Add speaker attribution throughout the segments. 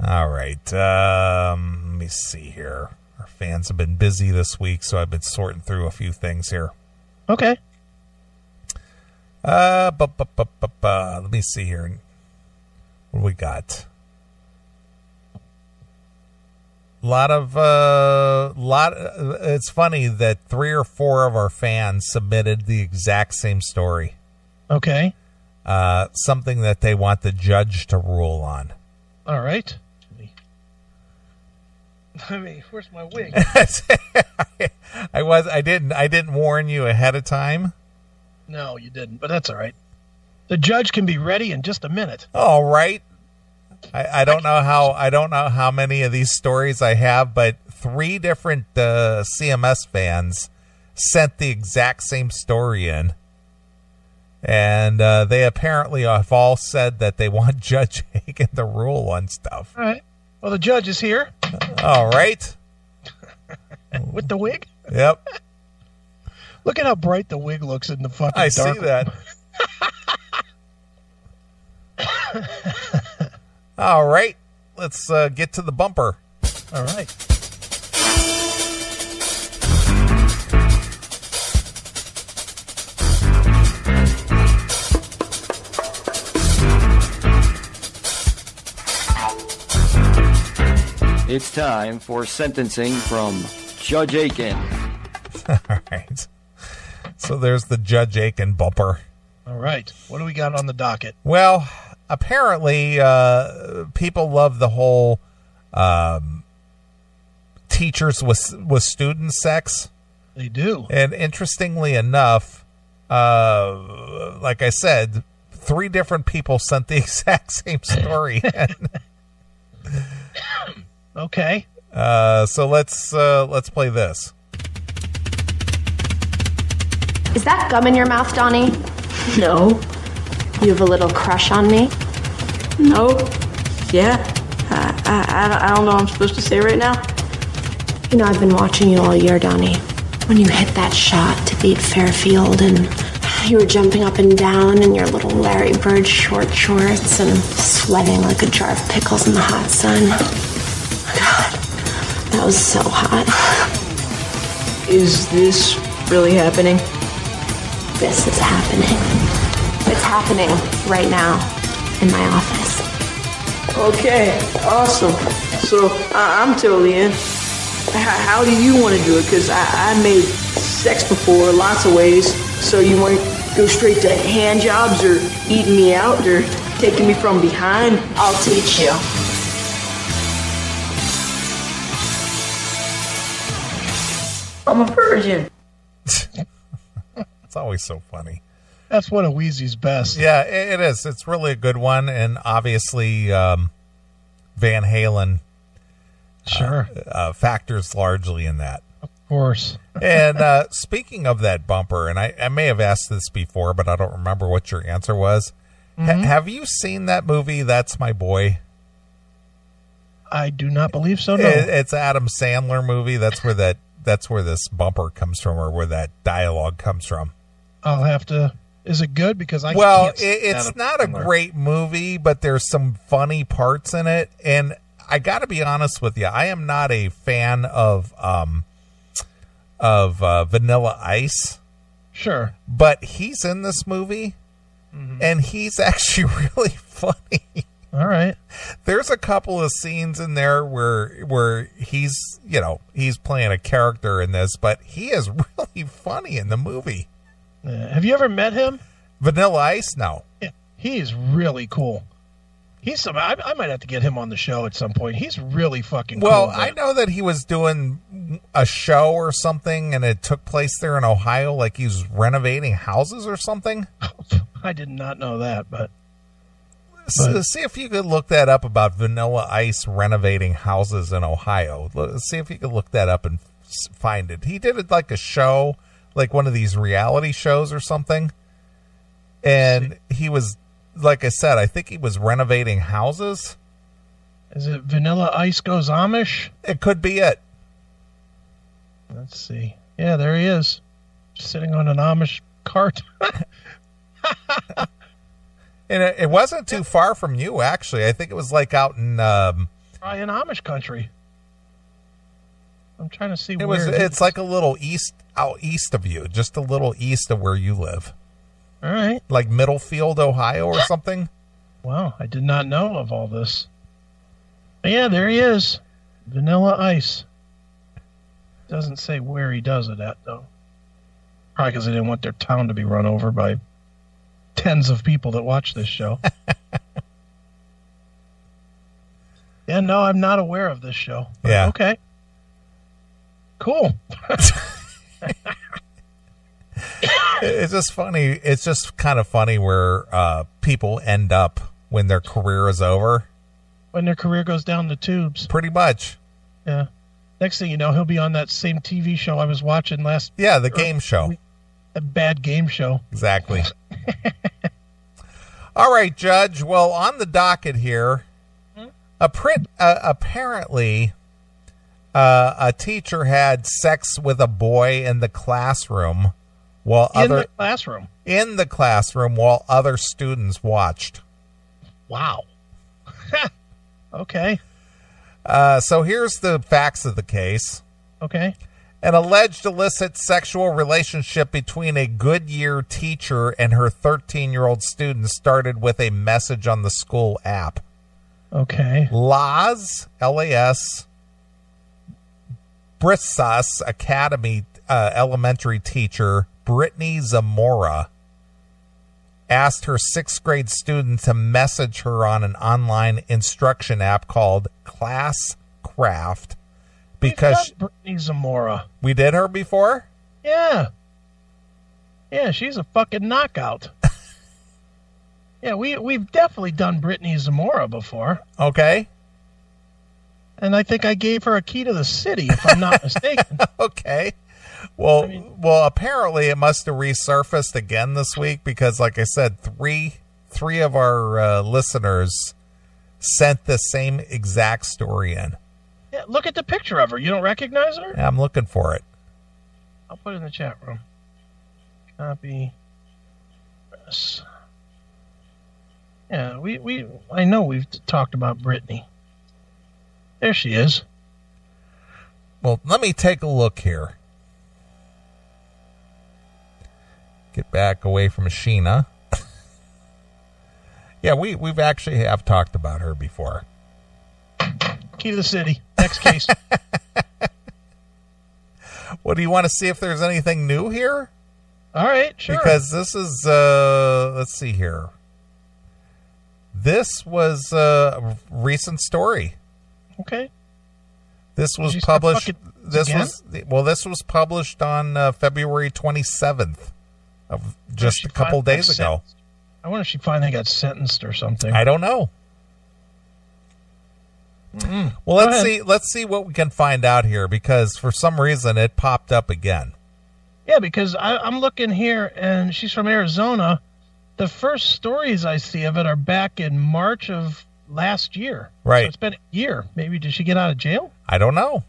Speaker 1: All right. Let me see here. Our fans have been busy this week, so I've been sorting through a few things here.
Speaker 2: Okay.
Speaker 1: Let me see here. What do we got? It's funny that 3 or 4 of our fans submitted the exact same story.
Speaker 2: Okay.
Speaker 1: Something that they want the judge to rule on.
Speaker 2: All right. Where's my wig?
Speaker 1: I didn't warn you ahead of time.
Speaker 2: No, you didn't, but that's all right. The judge can be ready in just a minute.
Speaker 1: All right. I don't know how many of these stories I have, but 3 different CMS fans sent the exact same story in. And they apparently have all said that they want Judge Akin to rule on stuff.
Speaker 2: All right. Well, the judge is here.
Speaker 1: All right.
Speaker 2: With the wig?
Speaker 1: Yep.
Speaker 2: Look at how bright the wig looks in the fucking dark.
Speaker 1: I see that. All right. Let's get to the bumper.
Speaker 2: All right.
Speaker 3: It's time for sentencing from Judge Akin.
Speaker 1: All right. So there's the Judge Akin bumper.
Speaker 2: All right. What do we got on the docket?
Speaker 1: Well, apparently people love the whole teachers with student sex.
Speaker 2: They do.
Speaker 1: And interestingly enough, like I said, 3 different people sent the exact same story in.
Speaker 2: Okay.
Speaker 1: So let's play this.
Speaker 4: Is that gum in your mouth, Donnie?
Speaker 5: No.
Speaker 4: You have a little crush on me?
Speaker 5: No. Yeah. I don't know what I'm supposed to say right now.
Speaker 4: You know, I've been watching you all year, Donnie. When you hit that shot to beat Fairfield and you were jumping up and down in your little Larry Bird short shorts and sweating like a jar of pickles in the hot sun. God, that was so hot.
Speaker 5: Is this really happening?
Speaker 4: This is happening. It's happening right now in my office.
Speaker 5: Okay, awesome. So I'm totally in. How do you want to do it? Because I made sex before lots of ways. So you want to go straight to hand jobs or eating me out or taking me from behind?
Speaker 4: I'll teach you.
Speaker 5: I'm a virgin.
Speaker 1: It's always so funny.
Speaker 2: That's one of Wheezy's best.
Speaker 1: Yeah, it is. It's really a good one. And obviously, Van Halen factors largely in that.
Speaker 2: Of course.
Speaker 1: And speaking of that bumper, and I may have asked this before, but I don't remember what your answer was. Mm-hmm. Have you seen that movie, That's My Boy?
Speaker 2: I do not believe so, no.
Speaker 1: It's an Adam Sandler movie. That's where this bumper comes from, or where that dialogue comes from.
Speaker 2: I'll have to... Is it good? Because
Speaker 1: it's not a great movie, but there's some funny parts in it. And I got to be honest with you, I am not a fan of Vanilla Ice.
Speaker 2: Sure.
Speaker 1: But he's in this movie, and he's actually really funny.
Speaker 2: All right.
Speaker 1: There's a couple of scenes in there where he's playing a character in this, but he is really funny in the movie.
Speaker 2: Have you ever met him?
Speaker 1: Vanilla Ice? No.
Speaker 2: Yeah, he is really cool. I might have to get him on the show at some point. He's really fucking cool.
Speaker 1: Well, I know that he was doing a show or something, and it took place there in Ohio, like he was renovating houses or something.
Speaker 2: I did not know that, but...
Speaker 1: See if you could look that up about Vanilla Ice renovating houses in Ohio. See if you could look that up and find it. He did it like a show, like one of these reality shows or something. And he was, like I said, I think he was renovating houses.
Speaker 2: Is it Vanilla Ice Goes Amish?
Speaker 1: It could be it.
Speaker 2: Let's see. Yeah, there he is. Sitting on an Amish cart.
Speaker 1: And it wasn't too far from you, actually. I think it was like out in
Speaker 2: Probably in Amish country. I'm trying to see
Speaker 1: It's like a little out east of you, just a little east of where you live.
Speaker 2: All right.
Speaker 1: Like Middlefield, Ohio or something?
Speaker 2: Wow, I did not know of all this. But yeah, there he is. Vanilla Ice. Doesn't say where he does it at, though. Probably because they didn't want their town to be run over by tens of people that watch this show. Yeah, no, I'm not aware of this show.
Speaker 1: Yeah.
Speaker 2: Okay. Cool.
Speaker 1: It's just funny. It's just kind of funny where people end up when their career is over.
Speaker 2: When their career goes down the tubes.
Speaker 1: Pretty much.
Speaker 2: Yeah. Next thing you know, he'll be on that same TV show I was watching last.
Speaker 1: Yeah, the game show.
Speaker 2: A bad game show.
Speaker 1: Exactly. All right, Judge. Well, on the docket here, apparently a teacher had sex with a boy in the classroom while
Speaker 2: in the classroom
Speaker 1: while other students watched.
Speaker 2: Wow. Okay.
Speaker 1: So here's the facts of the case.
Speaker 2: Okay.
Speaker 1: An alleged illicit sexual relationship between a Goodyear teacher and her 13-year-old student started with a message on the school app.
Speaker 2: Okay.
Speaker 1: Las, L-A-S, Brissas Academy elementary teacher Brittany Zamora asked her 6th grade student to message her on an online instruction app called Classcraft because
Speaker 2: Brittany Zamora.
Speaker 1: We did her before?
Speaker 2: Yeah. Yeah, she's a fucking knockout. Yeah, we've definitely done Brittany Zamora before.
Speaker 1: Okay.
Speaker 2: And I think I gave her a key to the city, if I'm not mistaken.
Speaker 1: Okay. Well, apparently it must have resurfaced again this week because, like I said, three of our listeners sent the same exact story in.
Speaker 2: Yeah, look at the picture of her. You don't recognize her?
Speaker 1: Yeah, I'm looking for it.
Speaker 2: I'll put it in the chat room. Copy. Press. Yeah, I know we've talked about Brittany. There she is.
Speaker 1: Well, let me take a look here. Get back away from Sheena. Yeah, we've actually have talked about her before.
Speaker 2: Key to the city. Next case.
Speaker 1: Well, do you want to see if there's anything new here?
Speaker 2: All right, sure.
Speaker 1: Because this is, let's see here. This was a recent story.
Speaker 2: Okay.
Speaker 1: This was published. This was published on February 27th, of just a couple days ago.
Speaker 2: I wonder if she finally got sentenced or something.
Speaker 1: I don't know. Mm-hmm. Well, let's see what we can find out here, because for some reason it popped up again.
Speaker 2: Yeah, because I'm looking here, and she's from Arizona. The first stories I see of it are back in March of last year.
Speaker 1: Right.
Speaker 2: So it's been a year. Maybe did she get out of jail?
Speaker 1: I don't know.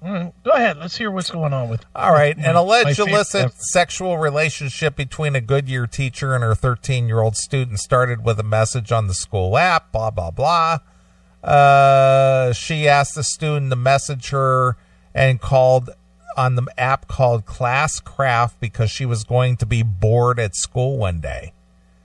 Speaker 2: All right. Go ahead. Let's hear what's going on with.
Speaker 1: All right. An alleged illicit sexual relationship between a Goodyear teacher and her 13-year-old student started with a message on the school app. Blah blah blah. She asked the student to message her and called on the app called Classcraft because she was going to be bored at school one day.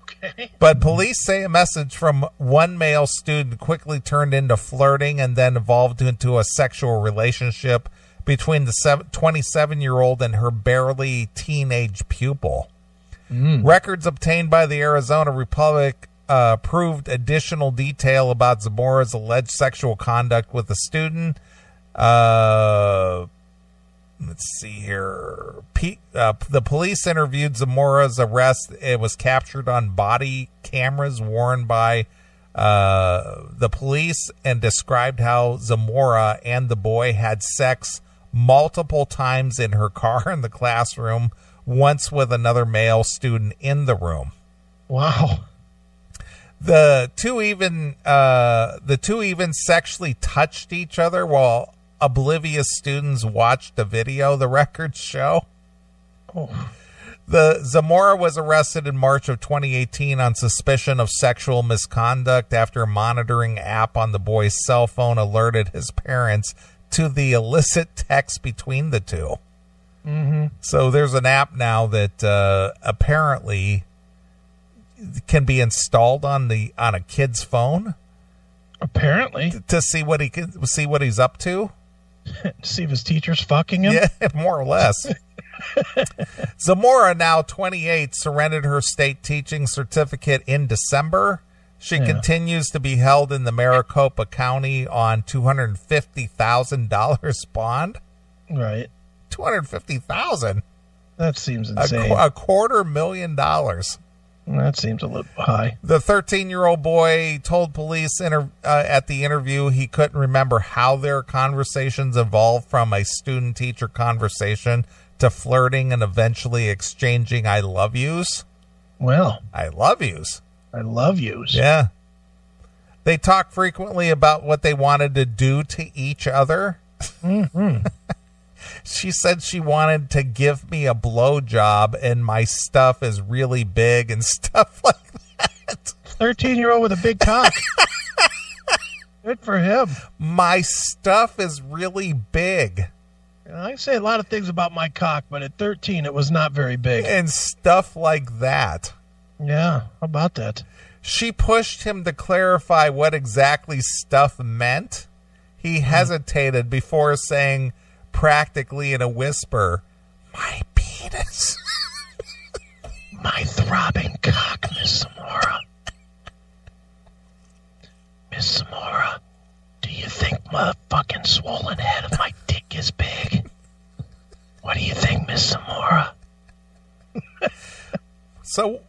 Speaker 1: Okay. But police say a message from one male student quickly turned into flirting and then evolved into a sexual relationship between the 27-year-old and her barely teenage pupil. Records obtained by the Arizona Republic proved additional detail about Zamora's alleged sexual conduct with the student. Let's see here. The police interviewed Zamora's arrest. It was captured on body cameras worn by the police and described how Zamora and the boy had sex multiple times in her car in the classroom, once with another male student in the room.
Speaker 2: Wow.
Speaker 1: The two even sexually touched each other while oblivious students watched the video, the records show.
Speaker 2: Oh.
Speaker 1: The Zamora was arrested in March of 2018 on suspicion of sexual misconduct after a monitoring app on the boy's cell phone alerted his parents to the illicit text between the two.
Speaker 2: Mm-hmm.
Speaker 1: So there's an app now that apparently can be installed on a kid's phone.
Speaker 2: Apparently,
Speaker 1: to see what he's up to.
Speaker 2: See if his teacher's fucking him.
Speaker 1: Yeah, more or less. Zamora, now 28, surrendered her state teaching certificate in December. She continues to be held in the Maricopa County on $250,000 bond.
Speaker 2: Right.
Speaker 1: $250,000.
Speaker 2: That seems insane.
Speaker 1: A $250,000.
Speaker 2: That seems a little high.
Speaker 1: The 13-year-old boy told police at the interview he couldn't remember how their conversations evolved from a student-teacher conversation to flirting and eventually exchanging I love yous.
Speaker 2: Well.
Speaker 1: I love yous.
Speaker 2: I love yous.
Speaker 1: Yeah. They talk frequently about what they wanted to do to each other.
Speaker 2: Mm-hmm.
Speaker 1: She said she wanted to give me a blowjob and my stuff is really big and stuff like that.
Speaker 2: 13-year-old with a big cock. Good for him.
Speaker 1: My stuff is really big.
Speaker 2: I say a lot of things about my cock, but at 13 it was not very big.
Speaker 1: And stuff like that.
Speaker 2: Yeah, how about that?
Speaker 1: She pushed him to clarify what exactly stuff meant. He hesitated before saying, practically in a whisper, my penis.
Speaker 2: My throbbing cock, Miss Zamora. Miss Zamora, do you think motherfucking swollen head of my dick is big? What do you think, Miss Zamora?
Speaker 1: So,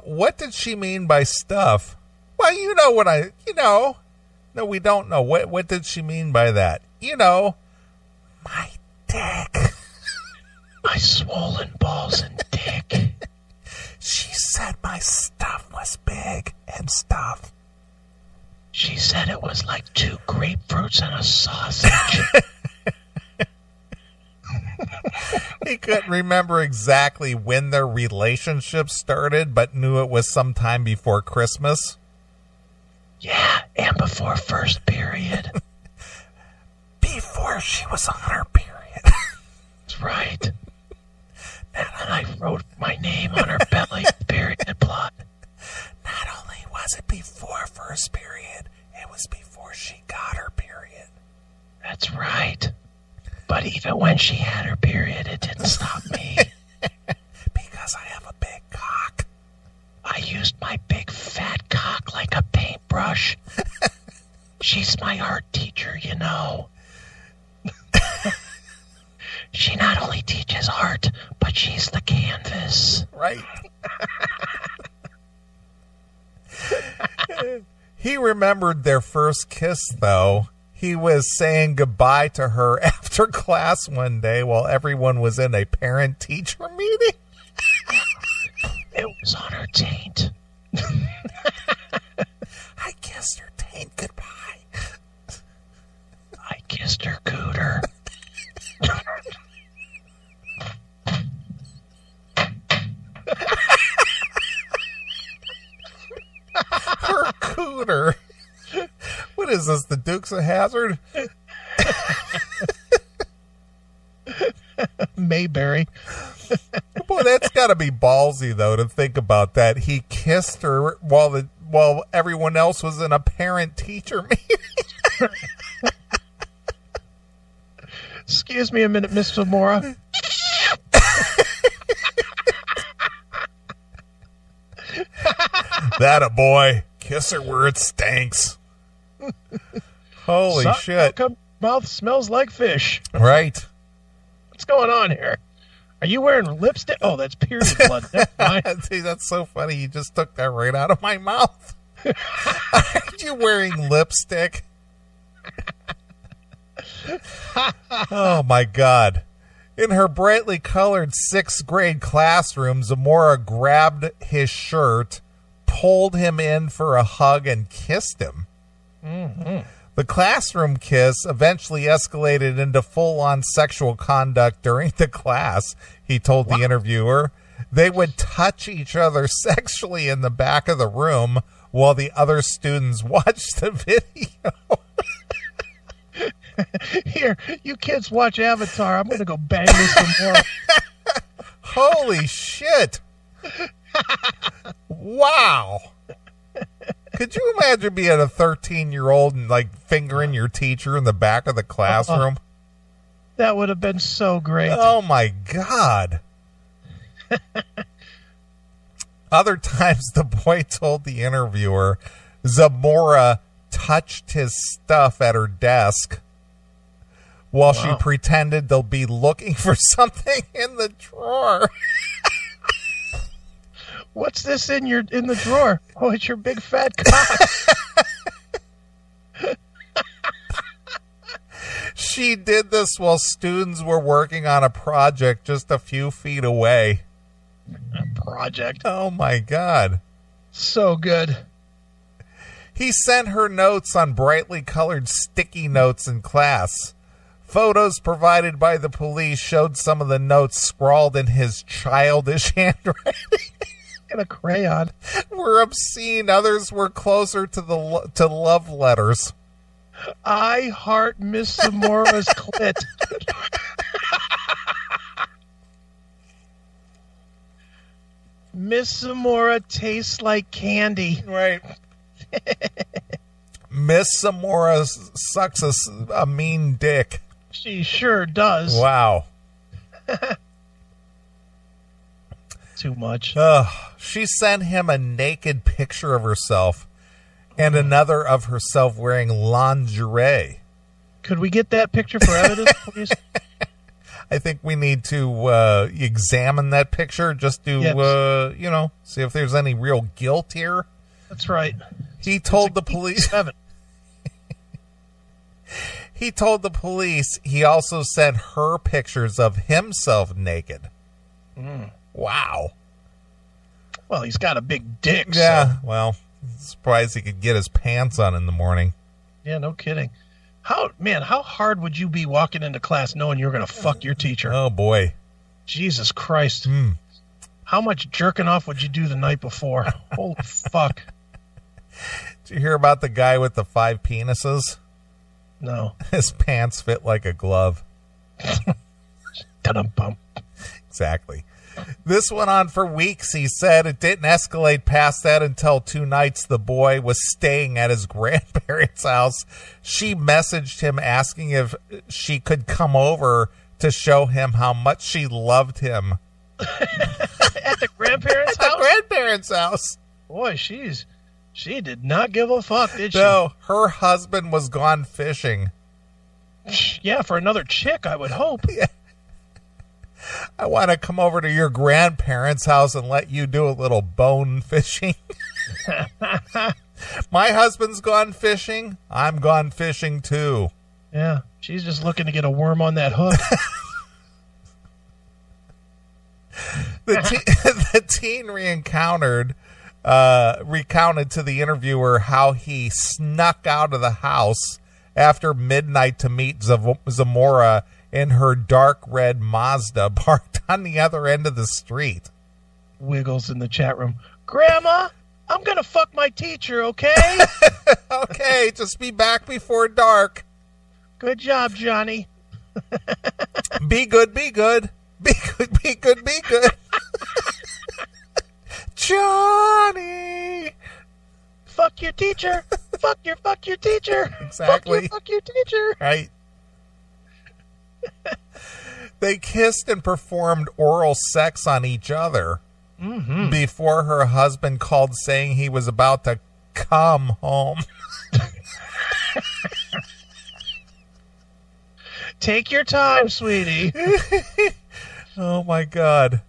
Speaker 1: what did she mean by stuff? Well, you know what no, we don't know. What did she mean by that? My dick.
Speaker 2: My swollen balls and dick.
Speaker 1: She said my stuff was big and stuff.
Speaker 2: She said it was like 2 grapefruits and a sausage.
Speaker 1: He couldn't remember exactly when their relationship started, but knew it was sometime before Christmas.
Speaker 2: Yeah, and before first period.
Speaker 1: Before she was on her period.
Speaker 2: That's right. And I wrote my name on her belly, period blood.
Speaker 1: Not only was it before first period, it was before she got her period.
Speaker 2: That's right. But even when she had her period, it didn't stop me.
Speaker 1: Because I have a big cock.
Speaker 2: I used my big fat cock like a paintbrush. She's my art teacher, you know. She not only teaches art, but she's the canvas.
Speaker 1: Right. He remembered their first kiss, though. He was saying goodbye to her after class one day while everyone was in a parent-teacher meeting.
Speaker 2: It was on her taint.
Speaker 1: I kissed her taint goodbye.
Speaker 2: I kissed her cooter.
Speaker 1: Her cooter. What is this, the Dukes of Hazzard?
Speaker 2: Mayberry.
Speaker 1: Boy, that's got to be ballsy, though, to think about that. He kissed her while everyone else was in a parent-teacher meeting.
Speaker 2: Excuse me a minute, Miss Zamora.
Speaker 1: That a boy. Kiss her where it stinks. Holy shit.
Speaker 2: Mouth smells like fish.
Speaker 1: Right.
Speaker 2: What's going on here? Are you wearing lipstick? Oh, that's period blood. That's fine.
Speaker 1: See, that's so funny. You just took that right out of my mouth. Are you wearing lipstick? Oh, my God. In her brightly colored 6th grade classroom, Zamora grabbed his shirt, pulled him in for a hug, and kissed him.
Speaker 2: Mm-hmm.
Speaker 1: The classroom kiss eventually escalated into full-on sexual conduct during the class, he told the interviewer. They would touch each other sexually in the back of the room while the other students watched the video.
Speaker 2: Here, you kids watch Avatar. I'm going to go bang this some more.
Speaker 1: Holy shit. Wow. Could you imagine being a 13-year-old and, like, fingering your teacher in the back of the classroom?
Speaker 2: That would have been so great.
Speaker 1: Oh, my God. Other times, the boy told the interviewer Zamora touched his stuff at her desk while she pretended they'll be looking for something in the drawer.
Speaker 2: What's this in the drawer? Oh, it's your big fat cock.
Speaker 1: She did this while students were working on a project just a few feet away.
Speaker 2: Project.
Speaker 1: Oh, my God.
Speaker 2: So good.
Speaker 1: He sent her notes on brightly colored sticky notes in class. Photos provided by the police showed some of the notes scrawled in his childish handwriting.
Speaker 2: In a crayon.
Speaker 1: Were obscene. Others were closer to love letters.
Speaker 2: I heart Miss Zamora's clit. Miss Zamora tastes like candy.
Speaker 1: Right. Miss Zamora sucks a mean dick.
Speaker 2: She sure does.
Speaker 1: Wow.
Speaker 2: Too much.
Speaker 1: She sent him a naked picture of herself and another of herself wearing lingerie.
Speaker 2: Could we get that picture for evidence, please?
Speaker 1: I think we need to examine that picture just to, see if there's any real guilt here.
Speaker 2: That's right.
Speaker 1: He told the police. He told the police he also sent her pictures of himself naked. Wow.
Speaker 2: Well, he's got a big dick.
Speaker 1: Yeah,
Speaker 2: so.
Speaker 1: well, surprised he could get his pants on in the morning.
Speaker 2: Yeah, no kidding. How hard would you be walking into class knowing you were going to fuck your teacher?
Speaker 1: Oh, boy.
Speaker 2: Jesus Christ. How much jerking off would you do the night before? Holy fuck.
Speaker 1: Did you hear about the guy with the 5 penises?
Speaker 2: No.
Speaker 1: His pants fit like a glove.
Speaker 2: Ta-dum-bum.
Speaker 1: Exactly. This went on for weeks, he said. It didn't escalate past that until 2 nights the boy was staying at his grandparents' house. She messaged him asking if she could come over to show him how much she loved him.
Speaker 2: At the grandparents' house?
Speaker 1: At the grandparents' house.
Speaker 2: Boy, she did not give a fuck, did she?
Speaker 1: No, her husband was gone fishing.
Speaker 2: Yeah, for another chick, I would hope.
Speaker 1: Yeah. I want to come over to your grandparents' house and let you do a little bone fishing. My husband's gone fishing. I'm gone fishing too.
Speaker 2: Yeah, she's just looking to get a worm on that hook.
Speaker 1: The teen recounted to the interviewer how he snuck out of the house after midnight to meet Zamora in her dark red Mazda parked on the other end of the street.
Speaker 2: Wiggles in the chat room. Grandma, I'm going to fuck my teacher, okay?
Speaker 1: Okay, just be back before dark.
Speaker 2: Good job, Johnny.
Speaker 1: Be good, be good. Be good, be good, be good. Johnny.
Speaker 2: Fuck your teacher. Fuck your teacher.
Speaker 1: Exactly.
Speaker 2: Fuck your teacher.
Speaker 1: Right. They kissed and performed oral sex on each other before her husband called saying he was about to come home.
Speaker 2: Take your time, sweetie.
Speaker 1: Oh my God.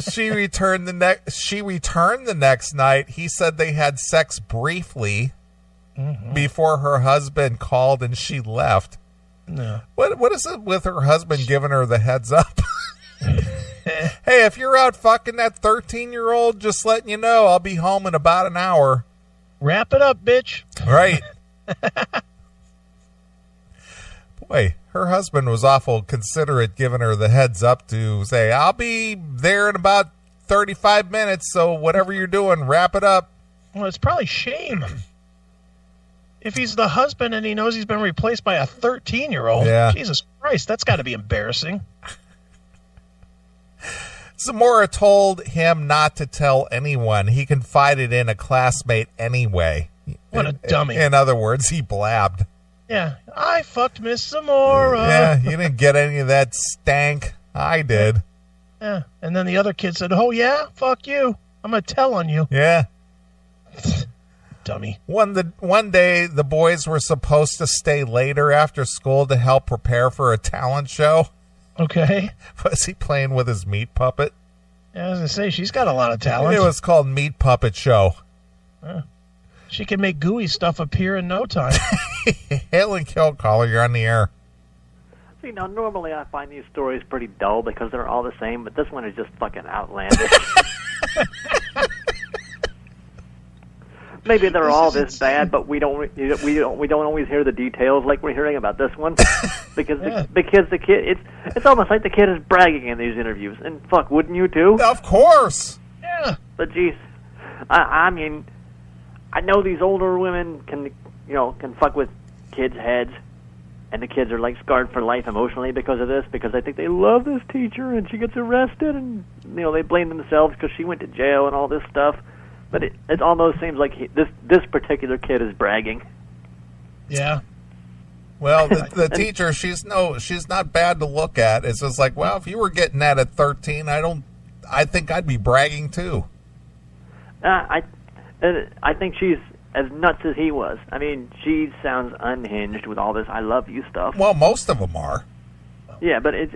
Speaker 1: She returned the next night. He said they had sex briefly before her husband called and she left.
Speaker 2: No.
Speaker 1: What is it with her husband giving her the heads up? Hey, if you're out fucking that 13-year-old, just letting you know, I'll be home in about an hour.
Speaker 2: Wrap it up, bitch.
Speaker 1: Right. Boy, her husband was awful considerate, giving her the heads up to say, I'll be there in about 35 minutes, so whatever you're doing, wrap it up.
Speaker 2: Well, it's probably shame. If he's the husband and he knows he's been replaced by a 13-year-old,
Speaker 1: yeah.
Speaker 2: Jesus Christ, that's got to be embarrassing.
Speaker 1: Zamora told him not to tell anyone. He confided in a classmate anyway.
Speaker 2: What a dummy.
Speaker 1: In other words, he blabbed.
Speaker 2: Yeah, I fucked Miss Zamora.
Speaker 1: Yeah, you didn't get any of that stank. I did.
Speaker 2: Yeah, and then the other kid said, oh, yeah? Fuck you. I'm going to tell on you.
Speaker 1: Yeah.
Speaker 2: Dummy.
Speaker 1: One day, the boys were supposed to stay later after school to help prepare for a talent show.
Speaker 2: Okay.
Speaker 1: Was he playing with his meat puppet?
Speaker 2: Yeah, I was going to say, she's got a lot of talent.
Speaker 1: It was called Meat Puppet Show.
Speaker 2: She can make gooey stuff appear in no time.
Speaker 1: Hail and kill, caller. You're on the air.
Speaker 6: See, now, normally I find these stories pretty dull because they're all the same, but this one is just fucking outlandish. Maybe they're all this bad, but we don't always hear the details like we're hearing about this one, because the kid it's almost like the kid is bragging in these interviews, and fuck, wouldn't you too?
Speaker 1: Of course.
Speaker 2: Yeah.
Speaker 6: But geez, I mean, I know these older women can fuck with kids' heads, and the kids are like scarred for life emotionally because of this, because they think they love this teacher and she gets arrested, and they blame themselves because she went to jail and all this stuff. But it almost seems like this particular kid is bragging.
Speaker 2: Yeah.
Speaker 1: Well, the teacher, she's not bad to look at. It's just like, well, if you were getting that at 13, I think I'd be bragging too.
Speaker 6: I think she's as nuts as he was. I mean, she sounds unhinged with all this "I love you" stuff.
Speaker 1: Well, most of them are.
Speaker 6: Yeah, but it's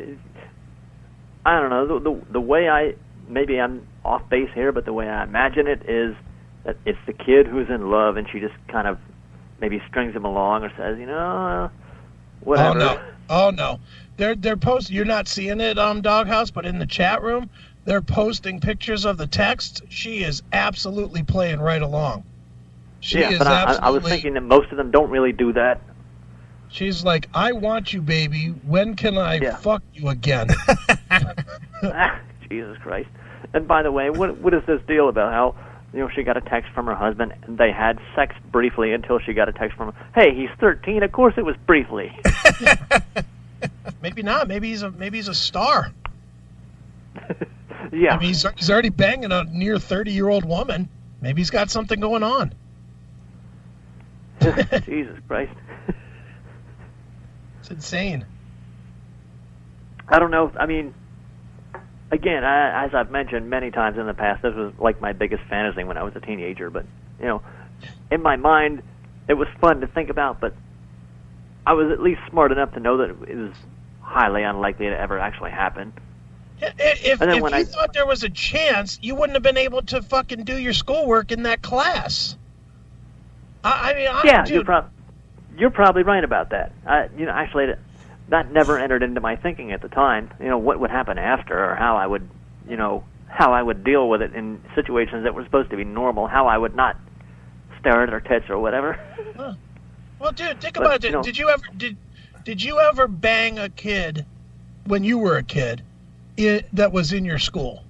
Speaker 6: I don't know the way maybe I'm off base here, but the way I imagine it is that it's the kid who's in love, and she just kind of maybe strings him along or says, whatever.
Speaker 2: Oh no, they're posting. You're not seeing it, Doghouse, but in the chat room, they're posting pictures of the text. She is absolutely playing right along.
Speaker 6: But I was thinking that most of them don't really do that.
Speaker 2: She's like, I want you, baby. When can I fuck you again?
Speaker 6: Jesus Christ. And by the way, what is this deal about how, she got a text from her husband and they had sex briefly until she got a text from him? Hey, he's 13. Of course it was briefly.
Speaker 2: Maybe not. Maybe he's a star.
Speaker 6: Yeah.
Speaker 2: I mean, he's already banging a near 30-year-old woman. Maybe he's got something going on.
Speaker 6: Jesus Christ.
Speaker 2: It's insane.
Speaker 6: I don't know. I mean, again, as I've mentioned many times in the past, this was like my biggest fantasy when I was a teenager. But, in my mind, it was fun to think about, but I was at least smart enough to know that it was highly unlikely to ever actually happen.
Speaker 2: If you thought there was a chance, you wouldn't have been able to fucking do your schoolwork in that class.
Speaker 6: You're probably right about that. Actually, that never entered into my thinking at the time. What would happen after, or how I would deal with it in situations that were supposed to be normal. How I would not stare at her tits or whatever.
Speaker 2: Well, dude, think about it. Did you ever bang a kid when you were a kid that was in your school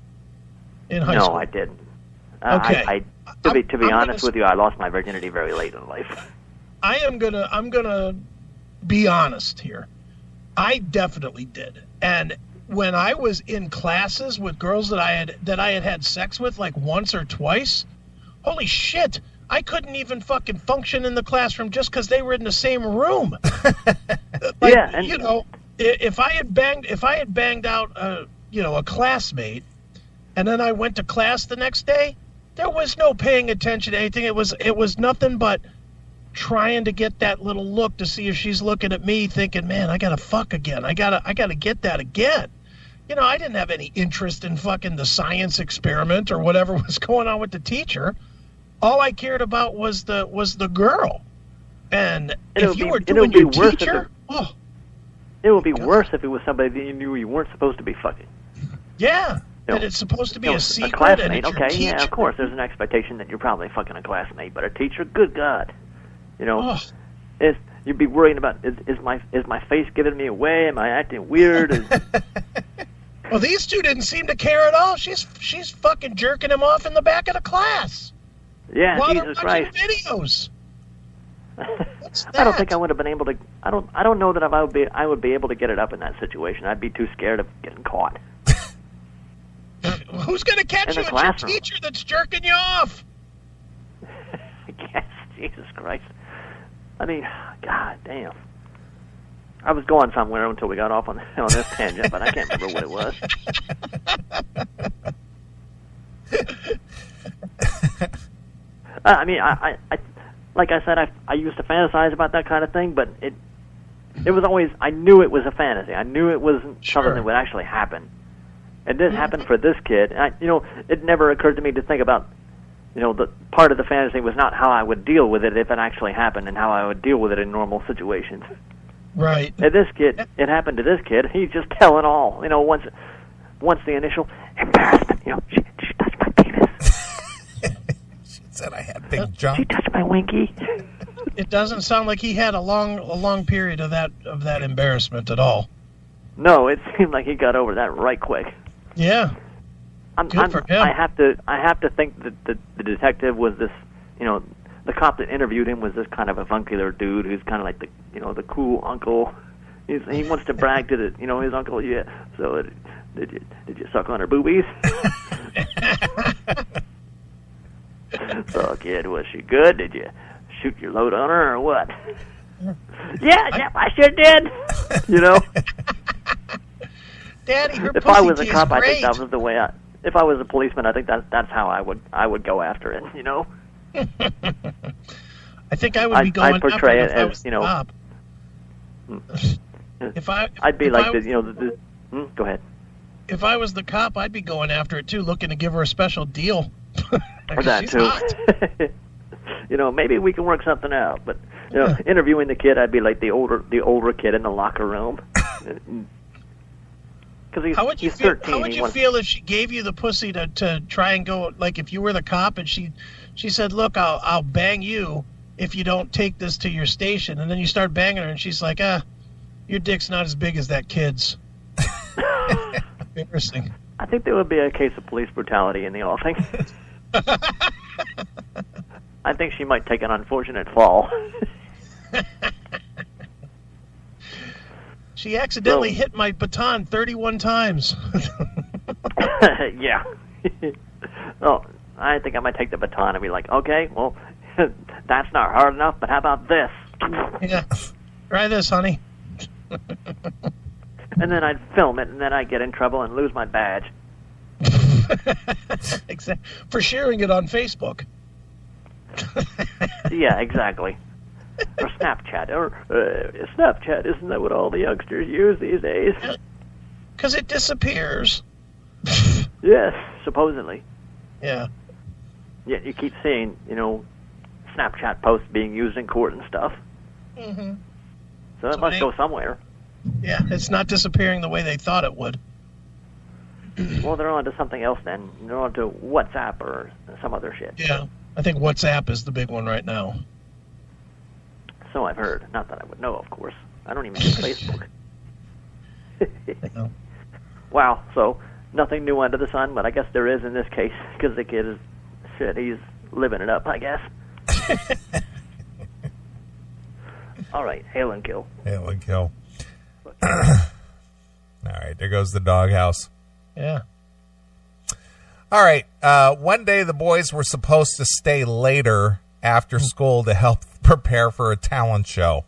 Speaker 2: in high school?
Speaker 6: No, I didn't.
Speaker 2: Okay.
Speaker 6: To be honest with you, I lost my virginity very late in life.
Speaker 2: I'm gonna be honest here. I definitely did. And when I was in classes with girls that I had sex with like once or twice, holy shit, I couldn't even fucking function in the classroom just because they were in the same room. If I had banged out a classmate, and then I went to class the next day, there was no paying attention to anything. It was nothing but trying to get that little look to see if she's looking at me thinking, man, I gotta fuck again. I gotta get that again. I didn't have any interest in fucking the science experiment or whatever was going on with the teacher. All I cared about was the girl. And if you were doing your teacher,
Speaker 6: it would be worse if it was somebody that you knew you weren't supposed to be fucking.
Speaker 2: Yeah. And it's supposed to be a secret.
Speaker 6: A classmate,
Speaker 2: and it's your teacher.
Speaker 6: Yeah, of course. There's an expectation that you're probably fucking a classmate, but a teacher, good God. It's You'd be worrying about, is my face giving me away? Am I acting weird?
Speaker 2: Well, these two didn't seem to care at all. She's fucking jerking him off in the back of the class.
Speaker 6: Yeah,
Speaker 2: while
Speaker 6: Jesus
Speaker 2: they're watching
Speaker 6: Christ.
Speaker 2: videos. What's that?
Speaker 6: I don't think I would have been able to. I don't know that I would be able to get it up in that situation. I'd be too scared of getting caught.
Speaker 2: Who's going to catch
Speaker 6: In
Speaker 2: you?
Speaker 6: the
Speaker 2: It's your
Speaker 6: classroom.
Speaker 2: teacher that's jerking you off.
Speaker 6: I guess. Jesus Christ. I mean, God damn. I was going somewhere until we got off on this tangent, but I can't remember what it was. I mean, I like I said, I used to fantasize about that kind of thing, but it was always, I knew it was a fantasy. I knew it wasn't something that would actually happen. And this happened for this kid. And it never occurred to me to think about, the part of the fantasy was not how I would deal with it if it actually happened and how I would deal with it in normal situations.
Speaker 2: Right.
Speaker 6: And this kid, it happened to this kid. He's just telling all. Once the initial embarrassment, she touched my penis.
Speaker 1: She said I had big junk.
Speaker 6: She touched my winky.
Speaker 2: It doesn't sound like he had a long period of that embarrassment at all.
Speaker 6: No, it seemed like he got over that right quick.
Speaker 2: Yeah. Good for him.
Speaker 6: I have to think that the detective was this, the cop that interviewed him was this kind of avuncular dude who's kind of like the cool uncle. He wants to brag to his uncle. Yeah. So did you suck on her boobies? So kid, was she good? Did you shoot your load on her or what? Yeah, I sure did.
Speaker 2: Daddy, her
Speaker 6: If I was a
Speaker 2: pussy
Speaker 6: cop,
Speaker 2: tastes
Speaker 6: I think that
Speaker 2: great.
Speaker 6: was the way if I was a policeman, I think that's how I would go after it,
Speaker 2: I think I would be going
Speaker 6: I'd portray it
Speaker 2: after if I
Speaker 6: as,
Speaker 2: was the cop.
Speaker 6: I'd be
Speaker 2: if
Speaker 6: like
Speaker 2: I-
Speaker 6: go ahead.
Speaker 2: If I was the cop, I'd be going after it too, looking to give her a special deal.
Speaker 6: Or that
Speaker 2: She's
Speaker 6: too.
Speaker 2: hot.
Speaker 6: Maybe we can work something out. But interviewing the kid, I'd be like the older kid in the locker room. Because
Speaker 2: How would you
Speaker 6: he's
Speaker 2: feel?
Speaker 6: 13.
Speaker 2: How would you feel if she gave you the pussy to try and go, like if you were the cop and she said, "Look, I'll bang you if you don't take this to your station," and then you start banging her and she's like, your dick's not as big as that kid's. Embarrassing.
Speaker 6: I think there would be a case of police brutality in the offing. I think she might take an unfortunate fall.
Speaker 2: She accidentally hit my baton 31 times.
Speaker 6: Yeah. Oh, I think I might take the baton and be like, okay, well, that's not hard enough, but how about this?
Speaker 2: Yeah. Try this, honey.
Speaker 6: And then I'd film it, and then I'd get in trouble and lose my badge.
Speaker 2: For sharing it on Facebook.
Speaker 6: Yeah, exactly. Or Snapchat. Snapchat, isn't that what all the youngsters use these days?
Speaker 2: Because it disappears.
Speaker 6: Yes, supposedly.
Speaker 2: Yeah.
Speaker 6: Yeah, you keep seeing, Snapchat posts being used in court and stuff.
Speaker 2: Mm-hmm.
Speaker 6: So it must go somewhere.
Speaker 2: Yeah, it's not disappearing the way they thought it would.
Speaker 6: Well, they're on to something else then. They're on to WhatsApp or some other shit.
Speaker 2: Yeah, I think WhatsApp is the big one right now.
Speaker 6: So I've heard. Not that I would know, of course. I don't even use Facebook.
Speaker 2: No.
Speaker 6: Wow, so nothing new under the sun, but I guess there is in this case, because the kid is, he's living it up, I guess. All right, hail and kill.
Speaker 1: Hail and kill. All right, there goes the doghouse.
Speaker 2: Yeah.
Speaker 1: All right, one day the boys were supposed to stay later after school to help prepare for a talent show.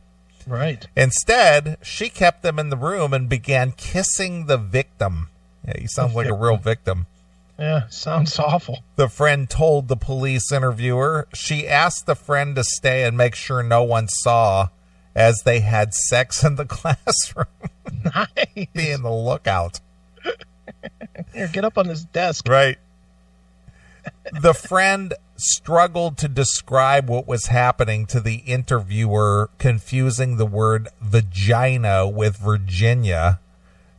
Speaker 2: Right.
Speaker 1: Instead, she kept them in the room and began kissing the victim. Yeah, he sounds like a real victim.
Speaker 2: Yeah, sounds awful.
Speaker 1: The friend told the police interviewer she asked the friend to stay and make sure no one saw as they had sex in the classroom.
Speaker 2: Nice.
Speaker 1: Being the lookout.
Speaker 2: Here, get up on this desk.
Speaker 1: Right. The friend struggled to describe what was happening to the interviewer, confusing the word vagina with Virginia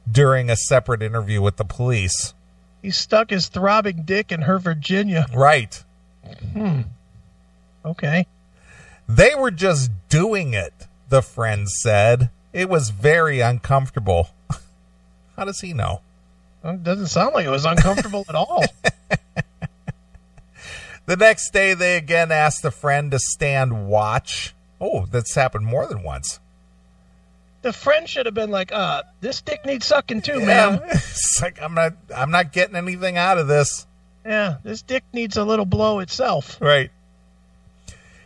Speaker 1: during a separate interview with the police.
Speaker 2: He stuck his throbbing dick in her Virginia.
Speaker 1: Right.
Speaker 2: Okay.
Speaker 1: They were just doing it, the friend said. It was very uncomfortable. How does he know?
Speaker 2: It doesn't sound like it was uncomfortable at all.
Speaker 1: The next day, they again asked the friend to stand watch. Oh, that's happened more than once.
Speaker 2: The friend should have been like, this dick needs sucking too, ma'am.
Speaker 1: It's like, I'm not getting anything out of this.
Speaker 2: Yeah, this dick needs a little blow itself.
Speaker 1: Right.